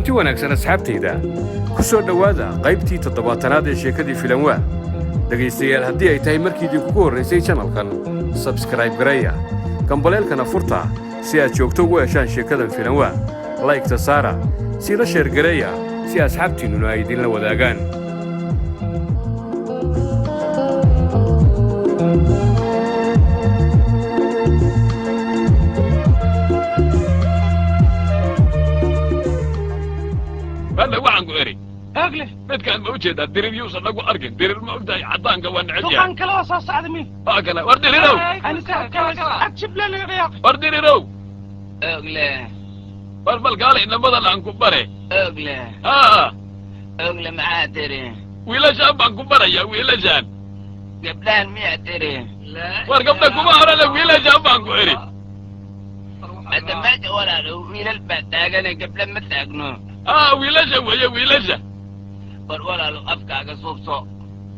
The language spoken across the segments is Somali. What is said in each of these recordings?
kulanti wanaagsan asxaabtayda ku soo dhawaada qaybtii 7aad ee sheekadii filanwaa dhagaystayaal haddii ay tahay markiidii kugu horreysay channelkan subscribe gareeya gambaleelkana furta si aad joogto ugu heshaan sheekadan filanwaa like-ta saara si la sheer gareeya si asxaabtiinnuna ay idinla wadaagaan هذا وعن قري أغلى متكان موجود الدرير يوصل لقوا أرجن درير موجود عطان قوان عجيا دخان كلاس أصعد مين أكلا ورديري رو أنا سأكل أكشف لنا الرياض ورديري رو أغلى بربل قال إن بدل عن كبري أغلى أغلى معاتري ويلا شاب عن كبري يا ويلا جان قبلان ميعتري لا ورقبنا كبار أنا ويلا شاب عن قري هذا ما جولا لو ويلا البتاعنا قبل ما تاجنو ويلا ويا ويلا ولا لو أفكار صوب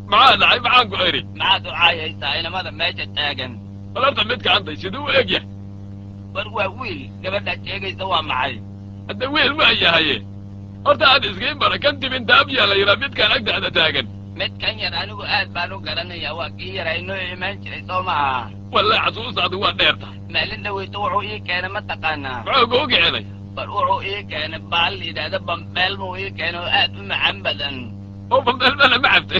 معانا عيب عن قري مع دعاء يساعدنا ماذا ما تاجن ولا تمتك عندي شدو إجيه بروا ويل قبل لا تيجي سوا معي هذا ويل ويا هي أرتا هذا إسقين بركنتي من دابيا لا يرابيت كان أقدر هذا تاجن مت كان يرانو قاعد بالو قرنا يا واقي يرانو إيمان شيء سوما ولا عصوص هذا هو ديرته ما لنا ويتوعوا إيه كان ما تقانا عقوقي علي بروحوا إيه كان بالي ده بمبل مو إيه كانوا قاعد معبدا هو بمبل أنا ما عرفت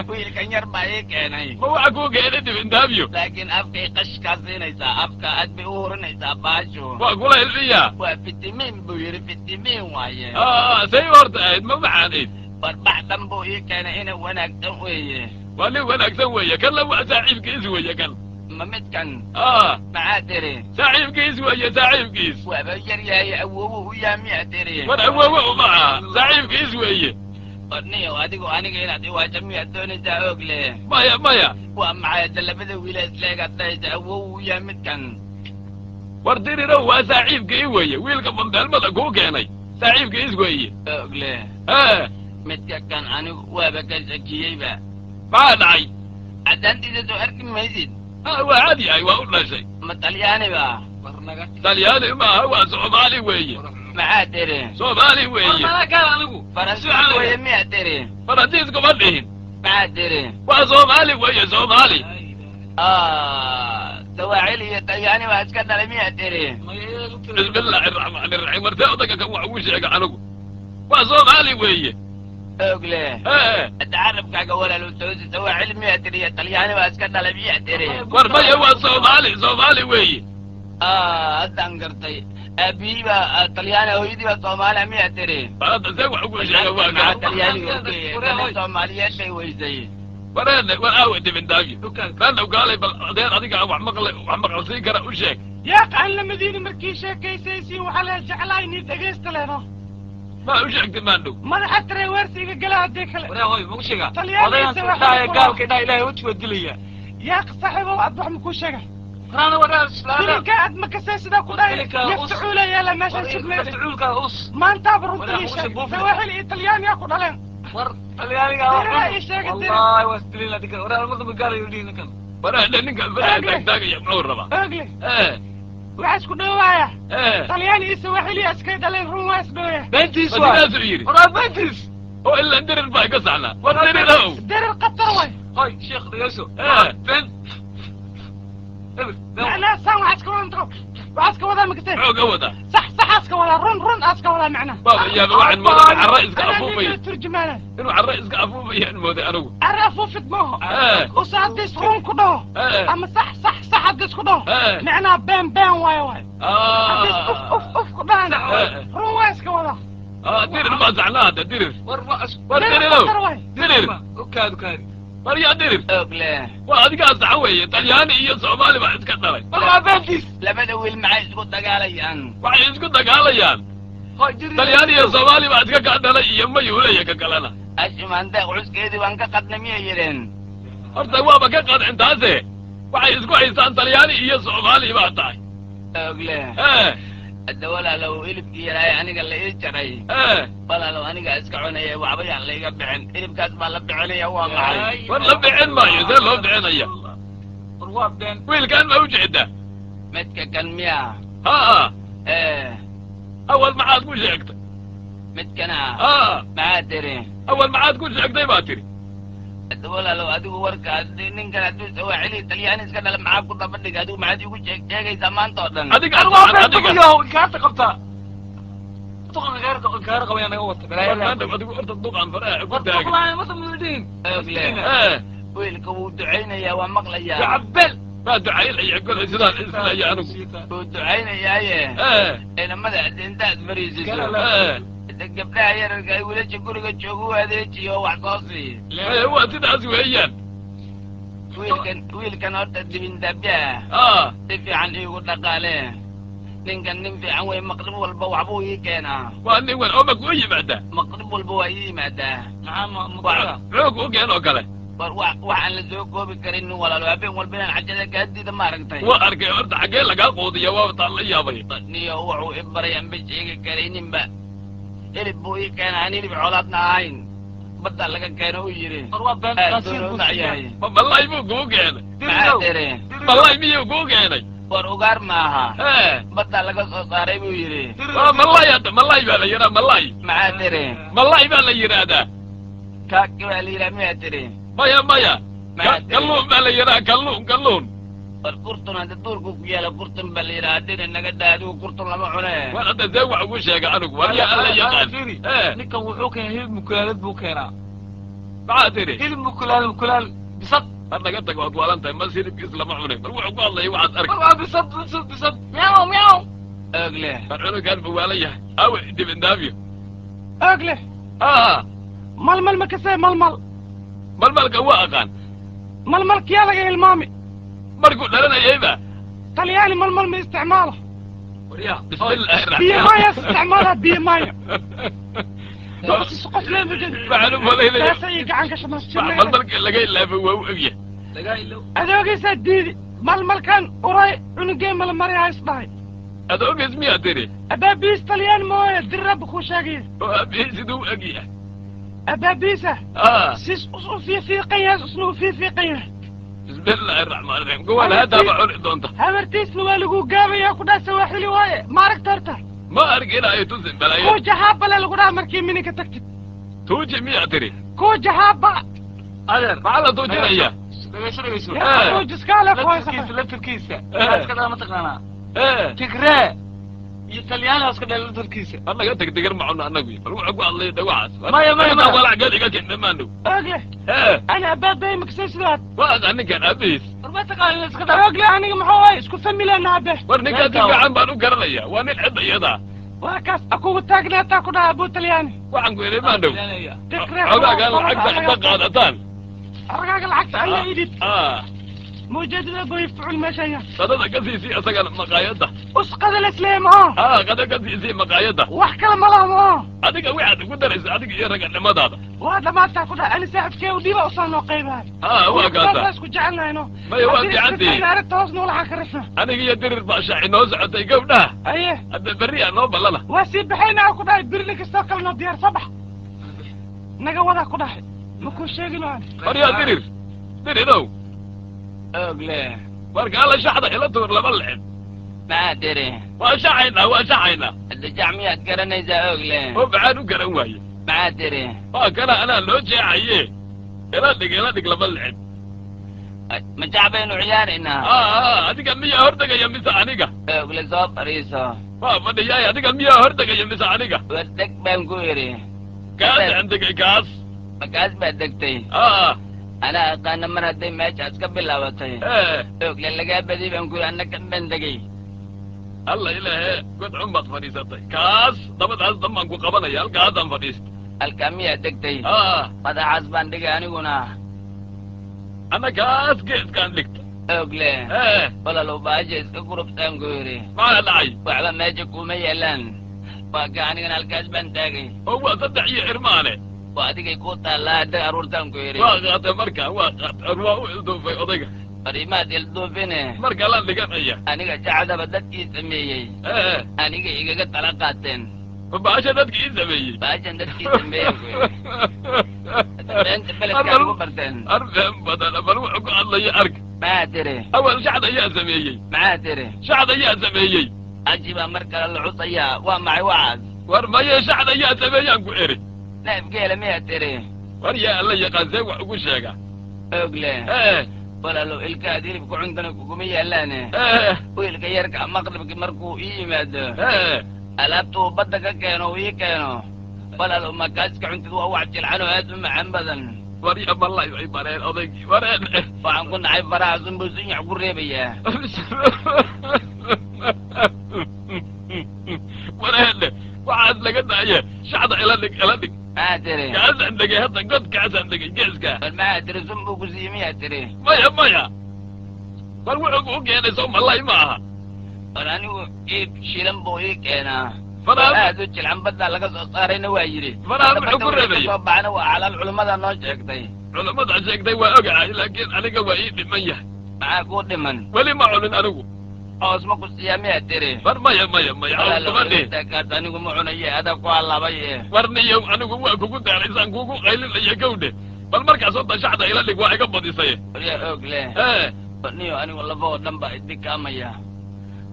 ويل كان يربى إيه كان هو عقوقي علي من دابيو لكن أفكي قش كاسين إذا أفكا أدبي أورن إذا باشو وأقول الفيا وفتمين بوير فتمين وايه سيورت أيد ما معانيد بربع دمبو إيه كان هنا وانا أكتويه ولي وانا أكتويه كان لو ساعيب كيس ويا كان ممت كان معاتري ساعيب كيس ويا ساعيب كيس وابير يا أووه ويا ميعتري وانا أووه معه ساعيب كيس ويا قرني واديكو أنا كنا تيوا جميع الدنيا تأكله مايا ومع يتلبده ولا تلاقي تلاقي أووه ويا مت كان ورديري رو ساعيب كيس ويا ويلك من دلمة أقول كاني ساعيب كيس ويا أكله مت كان أنا وابكر زكيبة ما داعي عدان تيجي تأكل ميزين هو عادي أيوة ولا شيء ما طلياني بقى طلياني ما هو صومالي ويا معاتري صومالي ويا ما كان أنا فرنسي ويا ميعتري فرنسيسكو مدين معاتري وصومالي ويا صومالي سواعلي طلياني واسكت على ميعتري بسم الله الرحمن الرحيم مرتاحتك كم وعوشك عنك وصومالي ويا أقله أتعرف كأقوله لو تسوي سوى علمي أتري طلياني وأسكت على بيعتري وربي هو صومالي وي أتذكرتي أبي طلياني ويدي وصومالي ميعتري هذا زوج أقول شيء مع طلياني وكي صومالي شيء ويزي وأنا أودي من داقي كان لو قال لي بالدين هذيك وعمق سيكرة وشيك يا قال لما دين مركيشة كيسيسي وعلى جعلايني دقيست لنا ما وشك تمانو ما حتى ورثي قلها ديك ولا هوي مقشقة طلياني سوى قال كده إلهي وجه الدلية يا صاحب أضح مكوشقة أنا ولا لا قاعد مكساس ذا كله يفتحوا لي يا لما شفنا يفتحوا لك أص ما انتظروا طليشة سواحل إيطاليان ياخذ عليهم طلياني والله واستلين لك ولا المضم قال يودينا كم ولا لأنك البلد داقي يا معور ربا وعاش كنا وايا طلياني يسواحلي أسكيد عليهم رواس دوية بنتيس واي ورا بنتيس هو إلا ندير الباقي قصعنا وندير له دير القطر واي هاي شيخ يوسف بنت معنا سامع عسكر انترو وعسكر ولا مقتل عقوده صح اسكر ولا رن اسكر ولا معنا بابا يا واحد مو على الرئيس قافوفي ترجمانه انو على الرئيس قافوفي يعني مو انا عرفوا في دماغه وسادس رون كده اما صح حدث كده معنا بين واي اوف كده رون واسكر ولا دير ما زعلان دير والرأس دير له دير وكاد مريا دير أقله وهذه قاعد تعوي طلياني هي صومالي ما اسكتري والله بنتيس لما دول معي اسكت دقاليان waxay isku dagaalayaan طلياني يا صومالي ما iska qaadana iyo ma yuulaya ka kalena ashmaanta cuskeedii waan ka qadnamiye yireen horta waaba ka qaad intaase waxay isku haystaan طلياني iyo Soomaali baa tahay أقله الدولة لو إلب كيراي أنا قال لي إيشري بلا لو أنا قاعد أسكعوني وعبي على اللي قبعن إلب كاس ما لبعني هو معي والله بعين ما يزال لو بعين أيه الواب دين ويل كان موجوده متك كان مياه ها إيه أول ما عاد مو شيكت midkana maxaa tiri awal maxaad ku sheegtay baa tiri walaalow adigu warka ninkan hadduu sawaaxili talyaani iska dhala maxaa ku daba dhigay adigu maxaad igu sheegaysaa maanta oo dhan adiga kaarta qabtaa duqan gaar qabaya naga wata adigu horta duqan faraha ku taagay wiilka wuu ducaynayaa waa maqlayaa jacbel baa ducaynaya golay sidaan islaya anigu wuu ducaynayaaye inamada intaad fariisiso gabdhaha yararka ay wiilasha guriga jooga u adeejiyo wax soo sii waa sidaas weeyaan wiilkan horta dibindabya si fiican iigu dhaqaale ninkan nin fiican wey maqrib walba waxbuu ii keenaa waa nin wan oo ma kuu yimaada maqrib walba waa ii yimaadaa xoog u keen oo kale wax aan la soo koobi karin walaalo habeen walba inaan xajada kaadida maaragtay waa arkay horta xaggee lagaa quudiya waa taan la yaabay niyo wuxuu i baray anba sheegi karayninba hilib buu ii keenaa aan hilib xoolaadna ahayn badda laga keeno u yidhi malay buu kuu keenay malay miyuu kuu keenay war ugaar maaha badda laga soo saaray buu yidhi malay hadda malay baa la yidhaha malay maxaa tiri malay baa la yidhaahdaa kaaki baa la yidhaha miyaa tiri maya kalluun baa la yidhaha kalluun war kurtun hadda duurku ku yaala kurtun baa la yidhaha dina naga daa adigu kurtun lama cune war hadda see wax ugu sheega anigu war yaa alla yaqaan ninkan wuxuu keenay hilib mukulaalad buu keenaa maxaa tiri hilib mukulaal bisad har naga tag waad waalan tahay mas hilibkiis lama cunay bal wuxuu ku hadlaya waxaad arkay waa bisad miyaw ogle war cunugaan buu waalan yahay awe dibindaabiyo ogle malmal ma kasee malmalka waa aqaan malmalkiyaa laga hilmaami markuu dhalanayayba talyaani malmal ma isticmaalo waryaa bismillahi raxmaan biyo maya isticmaala biyo maya qof leemajed waxaan u malaynaya taasa iyo gacan ka shamaasjirnay malmalka laga ilaafay waa u egya adoogiisaa diidi malmalkan uray cunugee malamari ha isdhahay adoogiis miyaa tiri abaabiis talyaani mooye dirraba kuu sheegaya oo aabihii siduu u egya abaabiisa sis u fiifiiqan yahay isna u fiifiiqan yahay bismillahi raxmaan raxiim kuwaan haddaaba cuni doonta habartiisna waa lagu gaabayaa ku dhaha sawaaxili waaye ma aragta horta ma arginaayo tusin balaya kuu jahaabale lagu dhaha markii mininka tagtid tuuji miyaa tiri kuu jahaaba adeer maxaa la tuujinaya tuujiskaale laftirkiisa iskadhaa mataqaanaa tigree iyo talyaani iska dhala laftirkiisa annaga tegtegar ma cuno annagu bal wuxuu ku hadlaya dhawacaas maya walac gel iga keen dhamaano ogle ana abaabay maksay sidaad waa aqaan ninkan aabihiis war ma taqaana iska dhaa ogle aniga maxaa waaye isku familana abe war ninkaan si fiican baan u garanaya waa nin cidda iyadaa waa kaas akugu taagnaataa ku dhaha abuu talyaani waxaan ku idhi maandhow xogaagaan lacagta inta qaadataan argaaga lacagta alla idid موجودة أبو يفعل مشايا قدر كسيسي أسجل مقايدة وش قدر الإسلام ها قدر كسيسي مقايدة وحكى لما لهم هذيك واحد قدر هذيك يرجع لما هذا وهذا ما تأخذ أنا ساعد كي ودي وصلنا قيمة هو قاعد بس كجعلنا هنا ما يودي عندي أنا أردت توصل ولا حكرفنا أنا جي أدير الباشا إنه زعت يقبله أيه هذا بريء أنا بالله وسيب بحينا أكون أدير لك استقلنا ديار صبح نجوا ذا كده مكون شيء جنون بريء أدير أدير أغلى ورقال شحدة إلى طور لبلعب ما أدري وشعينا الجامعة قرنا إذا أغلى وبعانو قرنواي ما أدري أنا لو جاعيه إلى دق لبلعب مجابين وعيارنا هذيك 100 هردقة يا مسانيقة أغلى صوب ريسو فدي جاي هذيك 100 هردقة يا مسانيقة ودك بانكويري كاس عندك كاس كاس بدكتي أنا كان من هذي ماتش أسكبل لواتي أغلى اللي بدي بانكوير أنك بندقي الله إلهي قد عمق فريستي كاس ضبط عز ضمان كو قبنا يا الكاس أم فريست الكمية دكتي ماذا عزبان دقي أنا قنا أنا كاس كيس كان لك أغلى ولا لو باجي سكروب سانكويري ما العي وعلى ماجيك وميلان وكان الكاس بندقي هو تدعي إرماني وأديك يكون الله ده أرور سانكويري واقعت مركا واقعت أرواح الدوفي أضيق ريمات الدوفينه مركا لان لقان أيه أنا جعد بدك يسميه أنا جي طلقاتين فباشا دتك يسميه باشا دتك يسميه أنت بلد كانوا برتين أرفهم بدل بروحك الله يأرك ما أدري أول شعد أيه سميه ما أدري شعد أيه سميه أجيب مركا العصية ومعي وعد ورما يشعد يا تبيان كويري لا بقيلة مية تري وريا الله يقازي وأقول شيئا أقلي ولا لو الكادير بكو عندنا كوكومية لاني ويلقى يركع مغرب مركو إيماد ألابتو بدك كانوا كانوا ولا لو ما كاسك عند ذو أوعد جلعنو هاتم عن بدن وريا الله يعيبارين أضيقي وريا فعن كنا عيب براع زنبوزين يعقور ريبيا وريا وعاد لقد أيه شعد إلى ما تري كاس عندك هذا قد كاس عندك جيسك ما تري زنبوك زيمية تري مايا فالوعوك يعني سوم الله معها أنا إيه شيلن بويك أنا فلا هذا العم بدل لقى صارين واجري فلا معقول ربي طبعا وعلى العلماء نوجك دي علماء عشان دي وأقع لكن أنا قوي بمية معقول دمن ولي ما علن أنا اسمك السيامية تري مايا تاني قمعون ايه هذا قوى الله بيه ورني يوم أنا قوة على إنسان قوة غير اللي يقوده فالمركز صوت شعد إلى اللي قوة يقبض يصيه يا أقلي نيو أنا والله فوق دنبا إديك أميا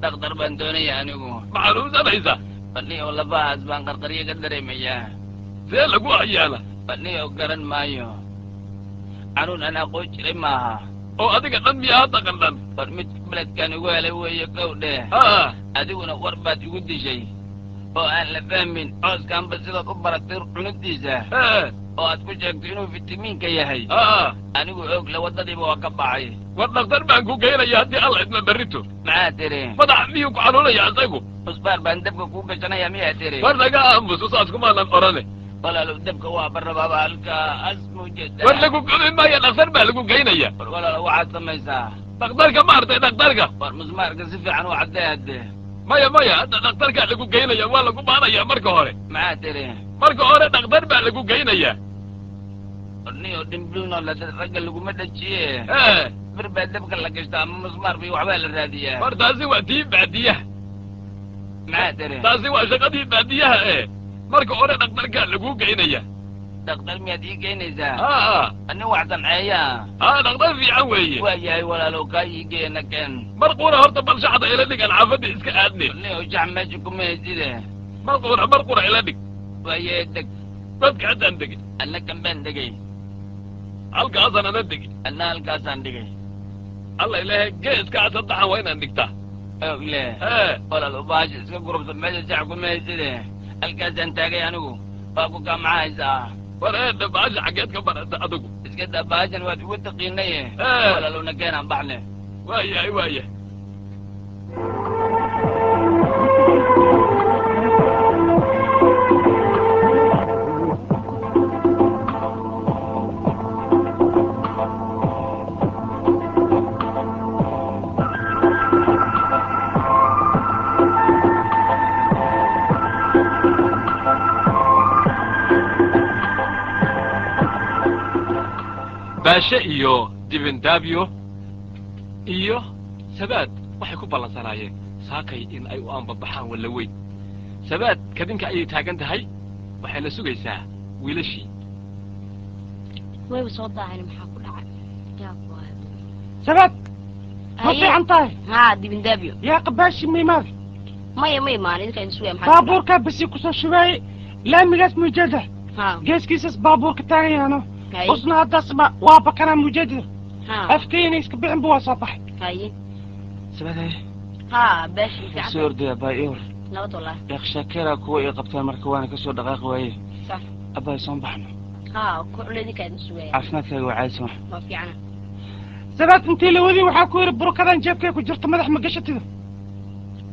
دكتور بنتوني أنا معروف أنا إذا نيو والله فاز بان قرقرية قدري ميا زي لقوة عيالة نيو قرن مايو عنون أنا قوش رماها أو أديك نمي هذا قندن برمج بلد كان يقول هو يقوله أديكونا وربات يقول شيء أو أنا فاهمين أوز كان بسيطة أكبر أكتر عنوديزة أو أتكون شاكتينو فيتامين كيهي أنا أقول لو وددي بوكبعي والدكتور بانكو كينا يهدي الله إذن بريتو معاتري مدع ميوك عنونا يعزيكو أصبار باندبك كوكا شنا يا مياتري ورنقا أمس وصاصكم أنا الأوراني ولا لو دبك وابر بابا الكا اسمو جدا ورنقو كمين ما ينأثر بالكو كينا يا ولا لو واحد سميسا دكتورك ما أرتي دكتورك مزمار كسفي عن واحد ده مايا دكتورك لكو كينا يا ولا كو بانا يا مركو هوري معاتري مركو هوري دكتور بالكو كينا يا نيو دمبلونا لا ترجل لكو مدتشي بربا دبك لك اشتا مزمار في وحبال الرادية فرتازي وقتي بعديه معاتري تازي وشقدي بعديها مركو هوري دكتورك لكو كينا يا دكتور ميادي كينيزا أنا واحد معايا دكتور في عوي وياي ولا لو كاي جينا كان مرقورة هرت بالشعب إلى ديك العافية إسك أدني ليه وجع ماجيكم يزيده مرقورة إلى ديك وياي دك بدك عد عندك أنا كم بين دقي القاز أنا ندقي أنا القاز عندي الله إلهي جيس كعد الضحى وين عندك تا لا ولا لو باجي إسك قرب سماجي جعكم يزيده القاز عندي أنا باكو كم عايزة ولا باجي حاجات كبر أدقو إسكت باجي الواد وتقينيه ولا لو نكينا بعنا ويا baashe iyo dibindaabyo iyo sabaad waxay ku ballansanaayeen saakay in ay u aanbabaxaan walla weyn sabaad kadinka ayay taagan tahay waxayna sugaysaa wiilashii way soo daahayna maxaa ku dhacay sabaad ma fiican tahay haa dibindaabyo yaa qabaashi miimaad maya maan idinka idin sugaya maxaa baabuurkaa basi kusoo shubaayey laamigaas mujada geeskiisas baabuurka taagan yaano usna haddaas waa bakanaa mujadida afkeyna iska bixin bu waa soo baxay haye sabaday baashi fiican soo ordaya baayoor nabad wallah shakira kuwa ay qabtaan marka waana ka soo dhaqaaq waaye sax abay soo baxno kuleedinka idin sugaya caafimaadkaaga waa caadi soo ma fiicana sabaad intii la wadii waxaa ku yidhi burukadan jeebkay ku jirta madax ma gashatida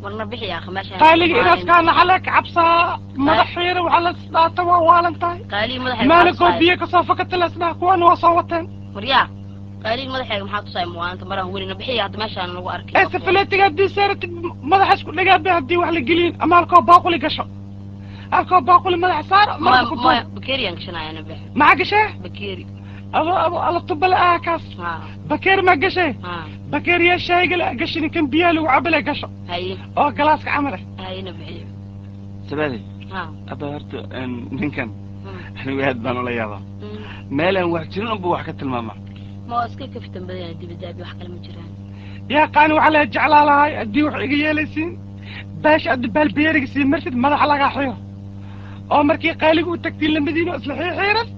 warna bixi yaa khamaasha qaaliga inaas kaana xalak cabsaa madax xiira waxaa la isdhaata waa waalan tahay qaaliga madaxa maalikoo biyo kasoo fakata la isdhaha kuwana waa soo wateen waryaa qaaliga madaxayga maxaa tusay muwaanta maraha welina bixi hadda meeshaan lagu arkay safaletiga haddii saaratid madaxa isku dhagaabe haddii wax la gelin ama halkoo baaquli gasho halkoo baaquli madaxa saar bakeeriyan gashanaya ana bixi maxaa gashee bakeeri ala tubala kaas bakeeri ma gashay bakeeriya shayga la gashin kan biyaa lagu cabale gasho haye oo galaaska camal hayna bixi sabaday aba horta ninkan anigu aad baan ula yaabaa meelaan wax jirin unba wax ka tilmaama ma iska kaftan badan dibadaabi wax kale ma jiraan yaa qaani waxaa la jeclaalahay haddii wax iga yeelaysiin baash adda baalbeeriga sii martid madaxa lagaa xiyo oo markii qaaligu tagtiin lamadiino isla xiiran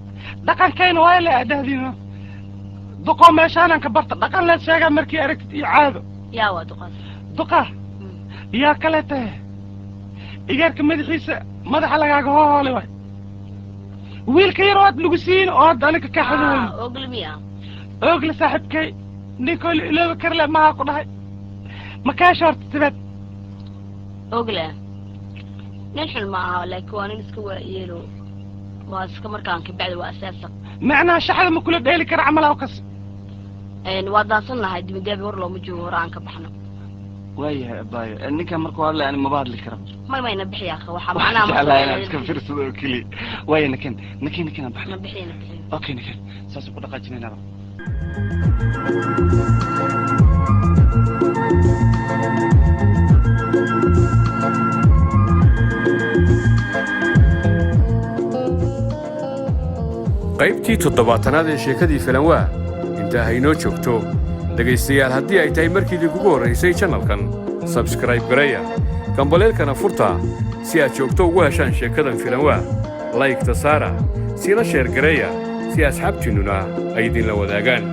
dhaqankayna waa la aadaadino duqo meeshaan ka barta dhaqan la sheega markii aragtid iyo caado yaa waa duqa yaa kale tahay igarka madaxiisa madaxa lagaaga hoolay way wiilka yar waad lagu siin oo dalka ka xadoon ogli saaxibkay ninkol ilaa karle ma ku dhahay ma ka short tibad ogla nin xilma ah laakiin waa nin iska waayeelo waa iska markaan ka bacdi waa asaasa macna shaxda ma kula dheeli kar amal oo kas waa daasanahay dibadaabi war loo ma joogo horaan ka baxno waayahay abaayo ninka markuu hadlay ani ma baadli karo ما ينبح يا أخي وحنا معنا ما كفر صدق كلي وين نكن بحنا نبحينا أوكي نكن ساس بقول لك جنينا qaybtii toddobaatanaad ee sheekadii filanwaa intaa haynoo joogto dhegaystayaal haddii ay tahay markiidii kugu horraysay channelkan subscribe gareeya gambaleelkana furta si aad joogto ugu heshaan sheekadan filanwaa laygta saara sina sheer gareeya si asxaabtiinnuna ay idinla wadaagaan